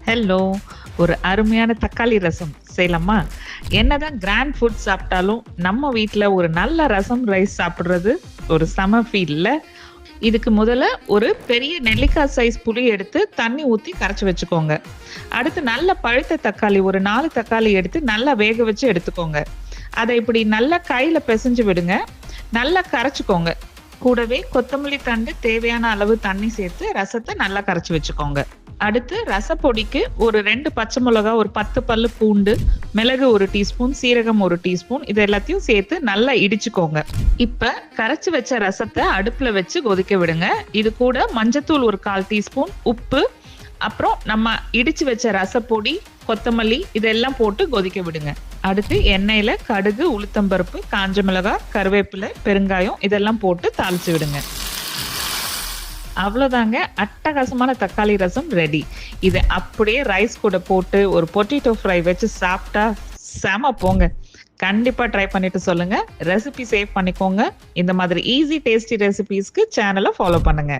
Hello! ஒரு அருமையான தக்காளி ரசம் செய்யலாமா? என்னதான் கிராண்ட் ஃபுட் சாப்பிட்டாலும், நம்ம வீட்ல ஒரு நல்ல ரசம் ரைஸ் சாப்பிடுறது ஒரு செம ஃபீல்ல. இதுக்கு முதல்ல ஒரு பெரிய நெல்லிக்காய் சைஸ் புளி எடுத்து தண்ணி ஊத்தி கரைச்சு வச்சுக்கோங்க. அடுத்து நல்ல பழுத்த தக்காளி ஒரு 4 தக்காளி எடுத்து நல்லா வேக வச்சு எடுத்துக்கோங்க. அத இப்படி நல்லா கையில பெசஞ்சு விடுங்க. நல்லா கரைச்சுக்கோங்க. கூடவே கொத்தமல்லி தண்டு தேவையான அளவு தண்ணி சேர்த்து ரசத்த நல்லா கரைச்சு வச்சுக்கோங்க. அடுத்து ரசப்பொடிக்கு ஒரு 2 பச்சை மிளகா, ஒரு 10 பல்லு பூண்டு, மிளகு 1 டீஸ்பூன், சீரகம் 1 டீஸ்பூன் இது எல்லாத்தையும் சேர்த்து நல்லா இடிச்சுக்கோங்க. இப்ப கரைச்சு வச்ச ரசத்த அடுப்புல வச்சு கொதிக்க விடுங்க. இது கூட மஞ்சத்தூள் ஒரு 1/4 டீஸ்பூன், உப்பு, அப்புறம் நம்ம இடிச்சு வச்ச ரசப்பொடி, கொத்தமல்லி இதெல்லாம் போட்டு கொதிக்க விடுங்க. அடுத்து எண்ணெயில கடுகு, உளுத்தம்பருப்பு, காஞ்ச மிளகாய், கருவேப்பிலை, பெருங்காயம் இதெல்லாம் போட்டு தாளிச்சு விடுங்க. அவ்வளோதாங்க, அட்டகாசமான தக்காளி ரசம் ரெடி. இத அப்படியே ரைஸ் கூட போட்டு ஒரு பொட்டேட்டோ ஃப்ரை வச்சு சாப்பிட்டா செம போங்க. கண்டிப்பா ட்ரை பண்ணிட்டு சொல்லுங்க. ரெசிபி சேவ் பண்ணிக்கோங்க. இந்த மாதிரி ஈஸி டேஸ்டி ரெசிபீஸ்க்கு சேனல ஃபாலோ பண்ணுங்க.